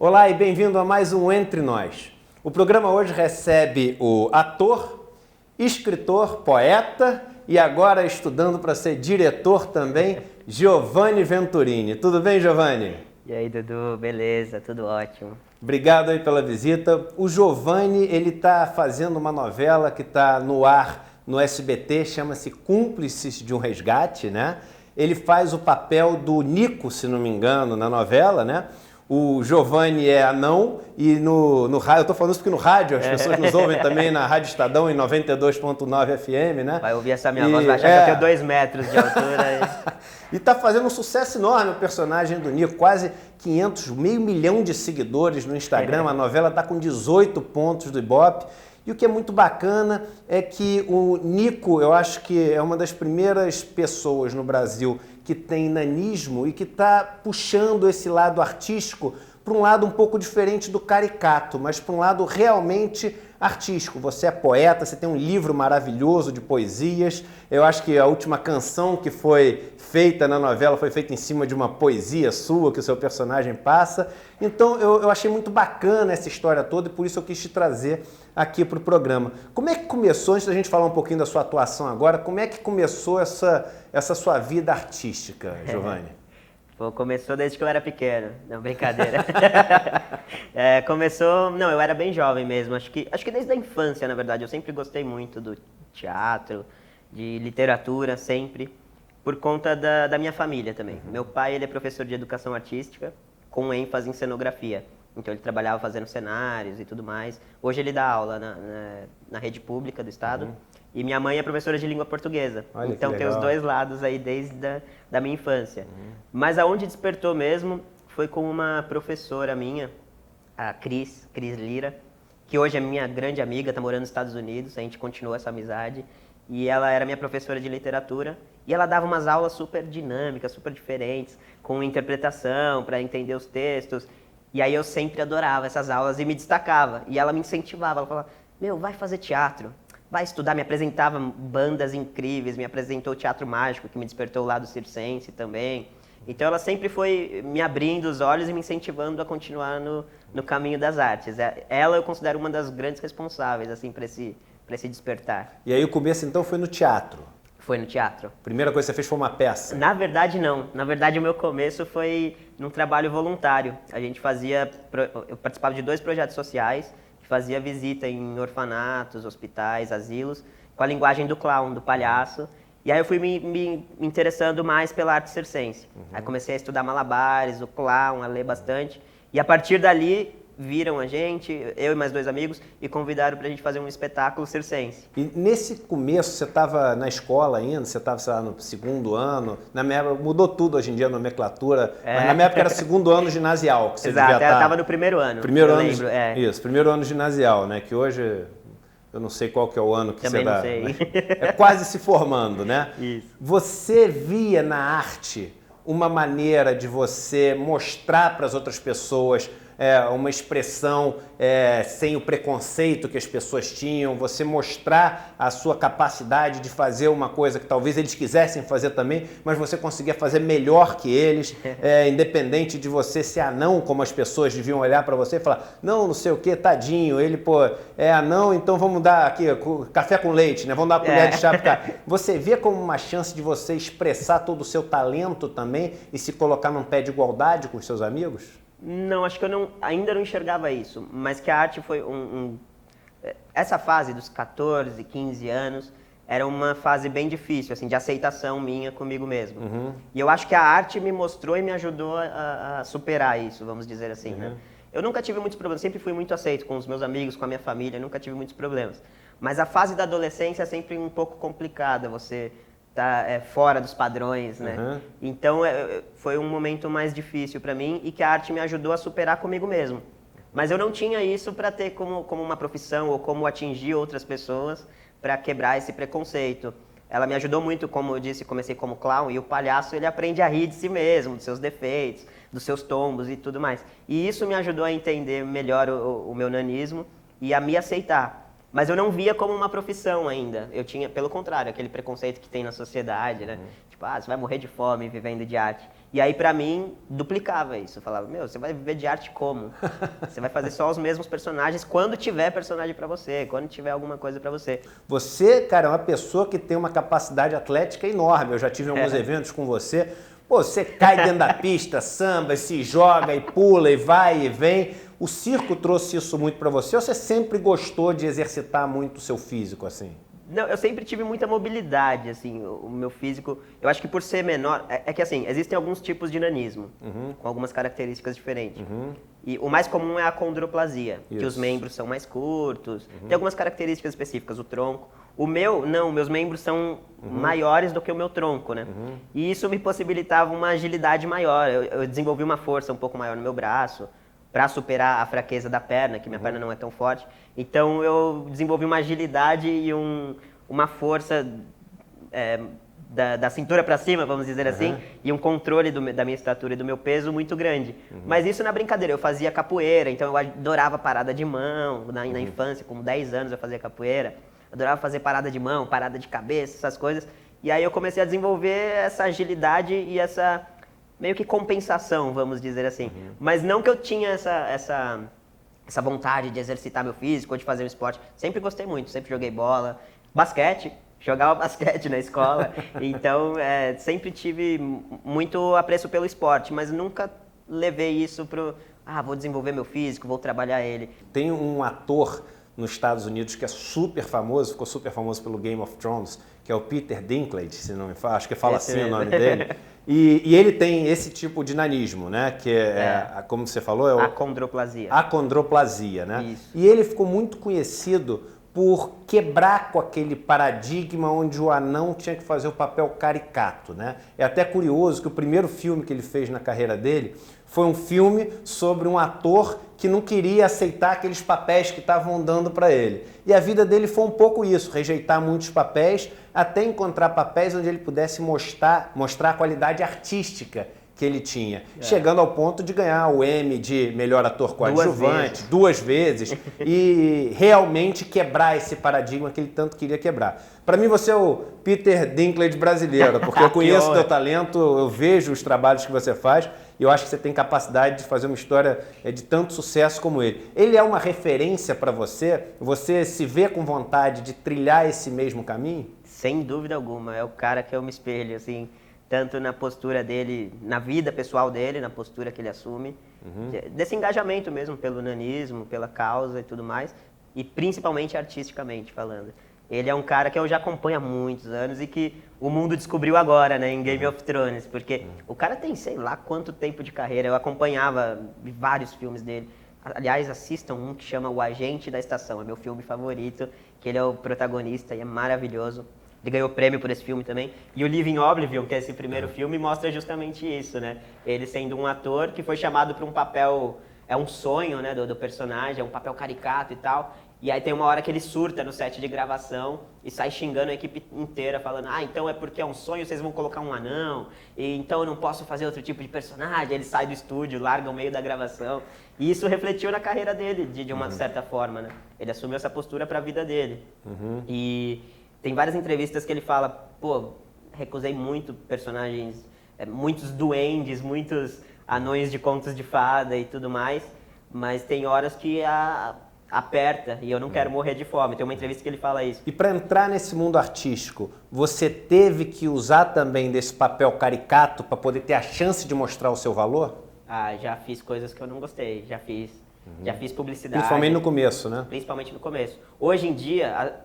Olá e bem-vindo a mais um Entre Nós. O programa hoje recebe o ator, escritor, poeta e agora estudando para ser diretor também, Giovanni Venturini. Tudo bem, Giovanni? E aí, Dudu, beleza? Tudo ótimo. Obrigado aí pela visita. O Giovanni, ele está fazendo uma novela que está no ar no SBT, chama-se Cúmplices de um Resgate, né? Ele faz o papel do Nico, se não me engano, na novela, né? O Giovanni é anão e no rádio, eu tô falando isso porque no rádio as pessoas nos ouvem também na Rádio Estadão em 92.9 FM, né? Vai ouvir essa minha voz, vai achar que eu tenho 2 metros de altura. E tá fazendo um sucesso enorme o personagem do Nico, quase 500, meio milhão de seguidores no Instagram, a novela tá com 18 pontos do Ibope. E o que é muito bacana é que o Nico, eu acho que é uma das primeiras pessoas no Brasil que tem nanismo e que está puxando esse lado artístico para um lado um pouco diferente do caricato, mas para um lado realmente artístico. Você é poeta, você tem um livro maravilhoso de poesias. Eu acho que a última canção que foi feita na novela foi feita em cima de uma poesia sua que o seu personagem passa. Então eu achei muito bacana essa história toda e por isso eu quis te trazer aqui para o programa. Como é que começou, antes da gente falar um pouquinho da sua atuação agora, como é que começou essa sua vida artística, Giovanni? Pô, começou desde que eu era pequeno. Não, brincadeira. Não, eu era bem jovem mesmo. Acho que desde a infância, na verdade. Eu sempre gostei muito do teatro, de literatura, sempre. Por conta da minha família também. Meu pai, ele é professor de educação artística, com ênfase em cenografia. Então ele trabalhava fazendo cenários e tudo mais. Hoje ele dá aula na rede pública do estado. E minha mãe é professora de língua portuguesa. Olha, então tem os dois lados aí desde da minha infância. Mas aonde despertou mesmo foi com uma professora minha, a Cris Lira, que hoje é minha grande amiga, está morando nos Estados Unidos, a gente continuou essa amizade. E ela era minha professora de literatura e ela dava umas aulas super dinâmicas, super diferentes, com interpretação, para entender os textos. E aí eu sempre adorava essas aulas e me destacava. E ela me incentivava, ela falava, vai fazer teatro, vai estudar, me apresentava bandas incríveis, me apresentou o Teatro Mágico, que me despertou o lado circense também. Então ela sempre foi me abrindo os olhos e me incentivando a continuar no caminho das artes. Ela eu considero uma das grandes responsáveis assim, para esse despertar. E aí o começo então foi no teatro? Foi no teatro. A primeira coisa que você fez foi uma peça? Na verdade, não. Na verdade, o meu começo foi num trabalho voluntário. Eu participava de 2 projetos sociais, que fazia visita em orfanatos, hospitais, asilos, com a linguagem do clown, do palhaço. E aí eu fui me interessando mais pela arte circense. Aí comecei a estudar malabares, o clown, a ler bastante. E a partir dali, viram a gente, eu e mais 2 amigos, e convidaram pra gente fazer um espetáculo circense. E nesse começo, você estava na escola ainda? Você estava, sei lá, no 2º ano? Na minha época, mudou tudo hoje em dia a nomenclatura, mas na minha época era 2º ano ginasial. Que você Exato, devia eu estava no 1º ano, primeiro ano, lembro. Isso, 1º ano ginasial, né? Que hoje, eu não sei qual que é o ano que Também você dá. não sei. É quase se formando, né? Isso. Você via na arte uma maneira de você mostrar para as outras pessoas uma expressão sem o preconceito que as pessoas tinham, você mostrar a sua capacidade de fazer uma coisa que talvez eles quisessem fazer também, mas você conseguia fazer melhor que eles, independente de você ser anão, como as pessoas deviam olhar para você e falar, não sei o que, tadinho, ele é anão, então vamos dar aqui café com leite, né? Vamos dar uma colher de chá pro cara. Você vê como uma chance de você expressar todo o seu talento também e se colocar num pé de igualdade com os seus amigos? Não, acho que eu ainda não enxergava isso, mas que a arte foi essa fase dos 14, 15 anos era uma fase bem difícil, assim, de aceitação minha comigo mesmo. E eu acho que a arte me mostrou e me ajudou a superar isso, vamos dizer assim, né? Eu nunca tive muitos problemas, sempre fui muito aceito com os meus amigos, com a minha família, nunca tive muitos problemas. Mas a fase da adolescência é sempre um pouco complicada, você tá fora dos padrões, né? Então foi um momento mais difícil para mim e que a arte me ajudou a superar comigo mesmo. Mas eu não tinha isso para ter como uma profissão ou como atingir outras pessoas para quebrar esse preconceito. Ela me ajudou muito, como eu disse, comecei como clown e o palhaço ele aprende a rir de si mesmo, dos seus defeitos, dos seus tombos e tudo mais. E isso me ajudou a entender melhor o meu nanismo e a me aceitar. Mas eu não via como uma profissão ainda. Eu tinha, pelo contrário, aquele preconceito que tem na sociedade, né? Tipo, você vai morrer de fome vivendo de arte. E aí, pra mim, duplicava isso. Eu falava, meu, você vai viver de arte como? Você vai fazer só os mesmos personagens quando tiver personagem pra você, quando tiver alguma coisa pra você. Você, cara, é uma pessoa que tem uma capacidade atlética enorme. Eu já tive alguns eventos com você. Pô, você cai dentro da pista, samba, se joga e pula e vai e vem. O circo trouxe isso muito pra você ou você sempre gostou de exercitar muito o seu físico, assim? Não, eu sempre tive muita mobilidade, assim, o meu físico, eu acho que por ser menor, é que assim, existem alguns tipos de nanismo, com algumas características diferentes. E o mais comum é a acondroplasia, que os membros são mais curtos, tem algumas características específicas, o tronco. O meu, não, meus membros são maiores do que o meu tronco, né? E isso me possibilitava uma agilidade maior, eu desenvolvi uma força um pouco maior no meu braço, para superar a fraqueza da perna, que minha perna não é tão forte. Então eu desenvolvi uma agilidade e uma força da cintura para cima, vamos dizer assim, e um controle da minha estatura e do meu peso muito grande. Mas isso na brincadeira, eu fazia capoeira, então eu adorava parada de mão, na infância, com 10 anos eu fazia capoeira, adorava fazer parada de mão, parada de cabeça, essas coisas. E aí eu comecei a desenvolver essa agilidade e essa meio que compensação, vamos dizer assim. Mas não que eu tinha essa vontade de exercitar meu físico ou de fazer um esporte. Sempre gostei muito, sempre joguei bola. Basquete, jogava basquete na escola. Então, sempre tive muito apreço pelo esporte, mas nunca levei isso pro... vou desenvolver meu físico, vou trabalhar ele. Tem um ator nos Estados Unidos que é super famoso, ficou super famoso pelo Game of Thrones, que é o Peter Dinklage, se não me fala, acho que fala Esse assim mesmo. o nome dele. E ele tem esse tipo de nanismo, né? Que como você falou, é Acondroplasia. Acondroplasia, né? Isso. E ele ficou muito conhecido por quebrar com aquele paradigma onde o anão tinha que fazer o papel caricato, né? É até curioso que o primeiro filme que ele fez na carreira dele foi um filme sobre um ator que não queria aceitar aqueles papéis que estavam dando para ele. E a vida dele foi um pouco isso, rejeitar muitos papéis, até encontrar papéis onde ele pudesse mostrar a qualidade artística que ele tinha, chegando ao ponto de ganhar o Emmy de melhor ator coadjuvante duas vezes e realmente quebrar esse paradigma que ele tanto queria quebrar. Para mim você é o Peter Dinklage brasileiro, porque eu conheço o teu talento, eu vejo os trabalhos que você faz e eu acho que você tem capacidade de fazer uma história de tanto sucesso como ele. Ele é uma referência para você? Você se vê com vontade de trilhar esse mesmo caminho? Sem dúvida alguma, é o cara que eu me espelho, assim, tanto na postura dele, na vida pessoal dele, na postura que ele assume, desse engajamento mesmo pelo nanismo, pela causa e tudo mais, e principalmente artisticamente falando. Ele é um cara que eu já acompanho há muitos anos e que o mundo descobriu agora, né, em Game of Thrones, porque o cara tem sei lá quanto tempo de carreira, eu acompanhava vários filmes dele. Aliás, assistam um que chama O Agente da Estação, é meu filme favorito, que ele é o protagonista e é maravilhoso. Ele ganhou prêmio por esse filme também. E o Living Oblivion, que é esse primeiro filme, mostra justamente isso, né? Ele sendo um ator que foi chamado para um papel... É um sonho, né, do personagem, é um papel caricato e tal. E aí tem uma hora que ele surta no set de gravação e sai xingando a equipe inteira, falando então é porque é um sonho, vocês vão colocar um anão, e então eu não posso fazer outro tipo de personagem. Ele sai do estúdio, larga o meio da gravação. E isso refletiu na carreira dele, de uma certa forma, né? Ele assumiu essa postura para a vida dele. E... tem várias entrevistas que ele fala, recusei muito personagens, muitos duendes, muitos anões de contos de fada e tudo mais, mas tem horas que aperta e eu não quero morrer de fome. Tem uma entrevista que ele fala isso. E para entrar nesse mundo artístico, você teve que usar também desse papel caricato para poder ter a chance de mostrar o seu valor? Já fiz coisas que eu não gostei, já fiz publicidade. Principalmente no começo, né? Principalmente no começo. Hoje em dia...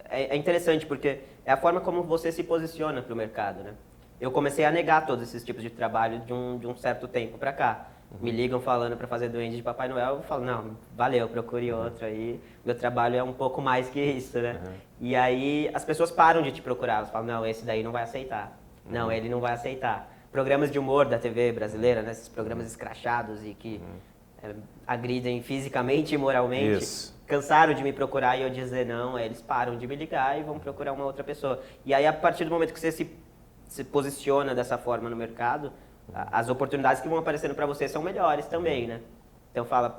é interessante porque é a forma como você se posiciona para o mercado, né? Eu comecei a negar todos esses tipos de trabalho de um certo tempo para cá. Me ligam falando para fazer duende de Papai Noel, eu falo, não, valeu, procure outro aí. Meu trabalho é um pouco mais que isso, né? E aí as pessoas param de te procurar, elas falam, não, esse daí não vai aceitar. Não, ele não vai aceitar. Programas de humor da TV brasileira, né? Esses programas escrachados e que agridem fisicamente e moralmente. Isso. Cansaram de me procurar e eu dizer não, eles param de me ligar e vão procurar uma outra pessoa. E aí, a partir do momento que você se posiciona dessa forma no mercado, as oportunidades que vão aparecendo para você são melhores também, né? Então fala,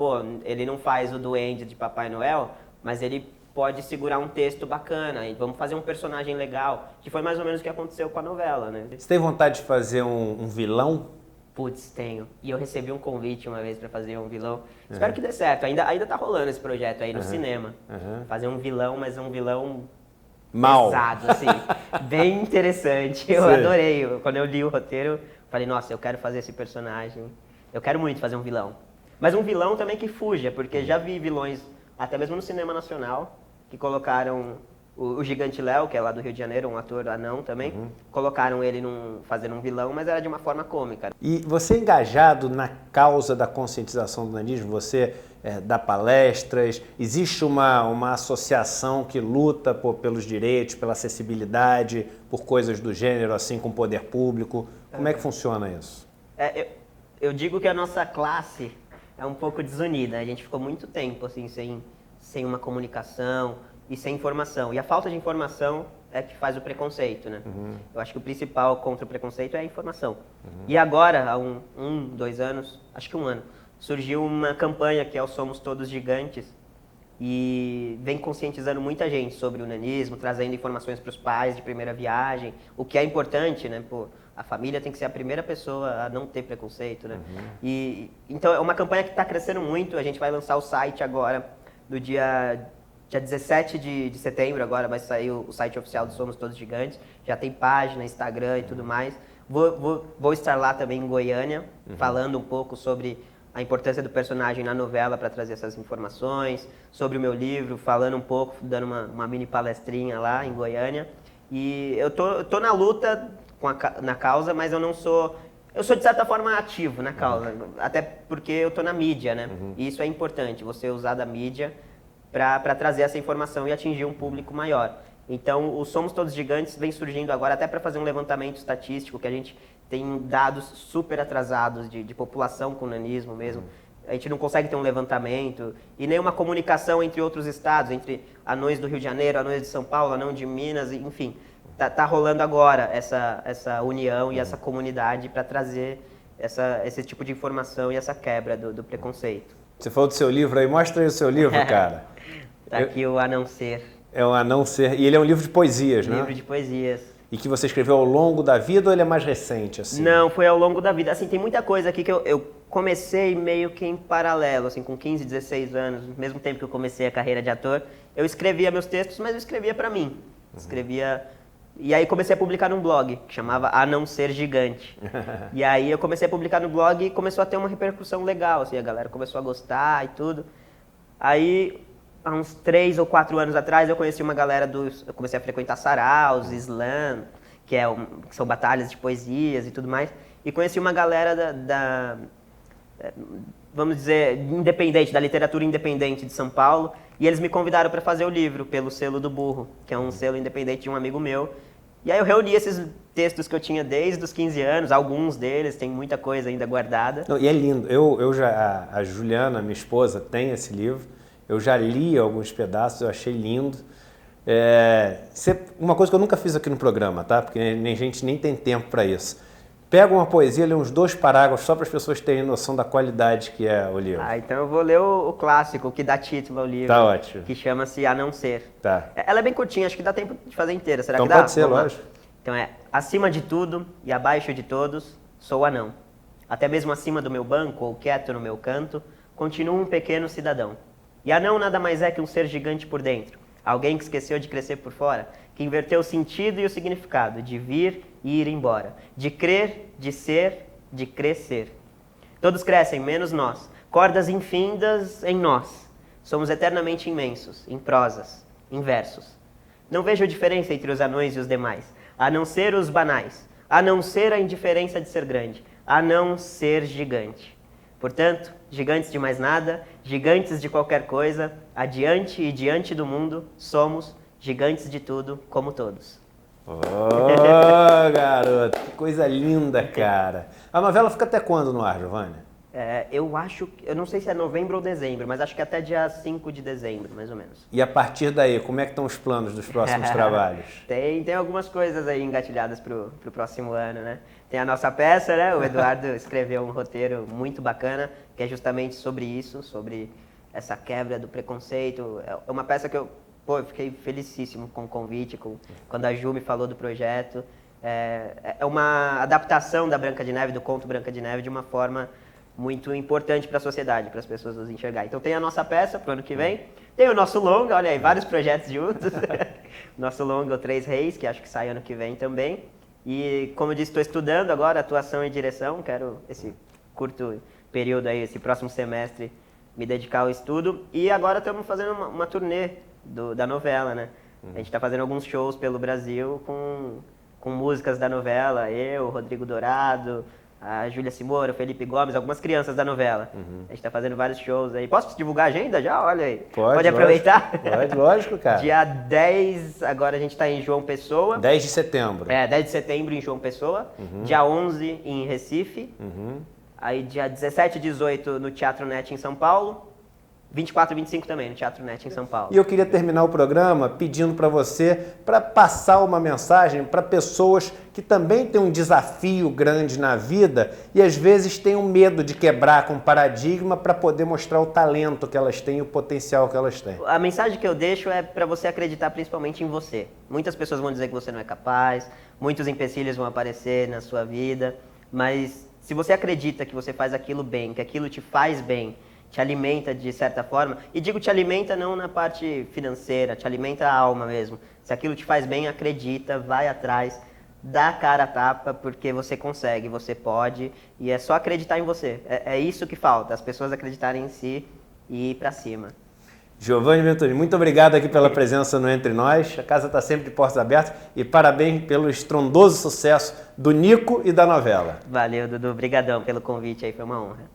ele não faz o duende de Papai Noel, mas ele pode segurar um texto bacana e vamos fazer um personagem legal, que foi mais ou menos o que aconteceu com a novela, né? Você tem vontade de fazer um vilão? Putz, tenho. E eu recebi um convite uma vez para fazer um vilão. Espero que dê certo. Ainda tá rolando esse projeto aí no cinema. Fazer um vilão, mas um vilão Mal. pesado, assim. Bem interessante. Eu adorei. Quando eu li o roteiro, falei, nossa, eu quero fazer esse personagem. Eu quero muito fazer um vilão. Mas um vilão também que fuja, porque já vi vilões, até mesmo no cinema nacional, que colocaram o Gigante Léo, que é lá do Rio de Janeiro, um ator anão também, colocaram ele fazendo um vilão, mas era de uma forma cômica. E você é engajado na causa da conscientização do nanismo? Você dá palestras? Existe uma associação que luta pelos direitos, pela acessibilidade, por coisas do gênero, assim, com o poder público? Como é que funciona isso? Eu digo que a nossa classe é um pouco desunida. A gente ficou muito tempo assim, sem uma comunicação e sem informação. E a falta de informação é que faz o preconceito, né? Eu acho que o principal contra o preconceito é a informação. E agora, há 2 anos, acho que 1 ano, surgiu uma campanha que é o Somos Todos Gigantes e vem conscientizando muita gente sobre o nanismo, trazendo informações para os pais de primeira viagem, o que é importante, né? Pô, a família tem que ser a primeira pessoa a não ter preconceito, né? Então é uma campanha que está crescendo muito. A gente vai lançar o site agora, do dia 17 de setembro, agora vai sair o site oficial do Somos Todos Gigantes. Já tem página, Instagram e tudo mais. Vou estar lá também em Goiânia, falando um pouco sobre a importância do personagem na novela para trazer essas informações, sobre o meu livro, falando um pouco, dando uma mini palestrinha lá em Goiânia. E eu tô na luta na causa, mas eu não sou... Eu sou, de certa forma, ativo na causa, até porque eu tô na mídia, né? E isso é importante, você usar da mídia para trazer essa informação e atingir um público maior. Então, o Somos Todos Gigantes vem surgindo agora até para fazer um levantamento estatístico, que a gente tem dados super atrasados de população com nanismo mesmo. A gente não consegue ter um levantamento e nem uma comunicação entre outros estados, entre anões do Rio de Janeiro, anões de São Paulo, anão de Minas, enfim. Tá rolando agora essa união e essa comunidade para trazer esse tipo de informação e essa quebra do preconceito. Você falou do seu livro aí, mostra aí o seu livro, cara. Tá aqui o A Não Ser. É o A Não Ser, e ele é um livro de poesias, né? Livro de poesias. E que você escreveu ao longo da vida ou ele é mais recente, assim? Não, foi ao longo da vida. Assim, tem muita coisa aqui que eu comecei meio que em paralelo, assim, com 15, 16 anos, no mesmo tempo que eu comecei a carreira de ator, eu escrevia meus textos, mas eu escrevia para mim. Escrevia... E aí comecei a publicar num blog, que chamava A Não Ser Gigante. E aí eu comecei a publicar no blog e começou a ter uma repercussão legal, assim, a galera começou a gostar e tudo. Aí, há uns 3 ou 4 anos atrás, eu conheci uma galera eu comecei a frequentar saraus, slam, que são batalhas de poesias e tudo mais. E conheci uma galera vamos dizer, independente, da literatura independente de São Paulo. E eles me convidaram para fazer o livro pelo Selo do Burro, que é um selo independente de um amigo meu. E aí eu reuni esses textos que eu tinha desde os 15 anos, alguns deles, tem muita coisa ainda guardada. Não, e é lindo. A Juliana, minha esposa, tem esse livro. Eu já li alguns pedaços, eu achei lindo. Uma coisa que eu nunca fiz aqui no programa, tá? Porque a gente nem tem tempo para isso. Pega uma poesia, lê uns 2 parágrafos só para as pessoas terem noção da qualidade que é o livro. Então eu vou ler o clássico, o que dá título ao livro. Tá ótimo. Que chama-se A Não Ser. Tá. Ela é bem curtinha, acho que dá tempo de fazer inteira. Será Então que dá? pode ser, lógico. Então acima de tudo e abaixo de todos, sou anão. Até mesmo acima do meu banco ou quieto no meu canto, continuo um pequeno cidadão. E anão nada mais é que um ser gigante por dentro. Alguém que esqueceu de crescer por fora, que inverteu o sentido e o significado de vir e ir embora, de crer, de ser, de crescer. Todos crescem, menos nós, cordas infindas em nós. Somos eternamente imensos, em prosas, em versos. Não vejo diferença entre os anões e os demais, a não ser os banais, a não ser a indiferença de ser grande, a não ser gigante. Portanto, gigantes de mais nada, gigantes de qualquer coisa, adiante e diante do mundo, somos gigantes de tudo, como todos. Oh, garoto, que coisa linda, cara. A novela fica até quando no ar, Giovanni? Eu não sei se é novembro ou dezembro, mas acho que até dia 5 de dezembro, mais ou menos. E a partir daí, como é que estão os planos dos próximos trabalhos? Tem algumas coisas aí engatilhadas pro próximo ano, né? Tem a nossa peça, né? O Eduardo escreveu um roteiro muito bacana, que é justamente sobre isso, sobre essa quebra do preconceito. É uma peça que eu fiquei felicíssimo com o convite, quando a Ju me falou do projeto. É uma adaptação da Branca de Neve, do conto Branca de Neve, de uma forma muito importante para a sociedade, para as pessoas nos enxergarem. Então tem a nossa peça pro ano que vem, tem o nosso longa, olha aí, vários projetos juntos. Nosso longa, o Três Reis, que acho que sai ano que vem também. E como eu disse, estou estudando agora atuação e direção, quero esse curto período aí, esse próximo semestre, me dedicar ao estudo. E agora estamos fazendo uma turnê da novela, né? A gente está fazendo alguns shows pelo Brasil com músicas da novela, eu, Rodrigo Dourado, a Júlia Simora, o Felipe Gomes, algumas crianças da novela. A gente está fazendo vários shows aí. Posso divulgar a agenda já? Olha aí. Pode aproveitar? Pode, lógico, cara. Dia 10, agora a gente está em João Pessoa. 10 de setembro. 10 de setembro em João Pessoa. Dia 11 em Recife. Aí dia 17 e 18 no Teatro Net em São Paulo. 24 e 25 também no Teatro Net em São Paulo. E eu queria terminar o programa pedindo para você para passar uma mensagem para pessoas que também têm um desafio grande na vida e às vezes têm um medo de quebrar com o paradigma para poder mostrar o talento que elas têm e o potencial que elas têm. A mensagem que eu deixo é para você acreditar principalmente em você. Muitas pessoas vão dizer que você não é capaz, muitos empecilhos vão aparecer na sua vida, mas se você acredita que você faz aquilo bem, que aquilo te faz bem, te alimenta de certa forma, e digo te alimenta não na parte financeira, te alimenta a alma mesmo. Se aquilo te faz bem, acredita, vai atrás, dá a cara a tapa, porque você consegue, você pode, e é só acreditar em você. É isso que falta, as pessoas acreditarem em si e ir pra cima. Giovanni Venturi, muito obrigado aqui pela presença no Entre Nós. A casa está sempre de portas abertas e parabéns pelo estrondoso sucesso do Nico e da novela. Valeu, Dudu. Obrigadão pelo convite aí, foi uma honra.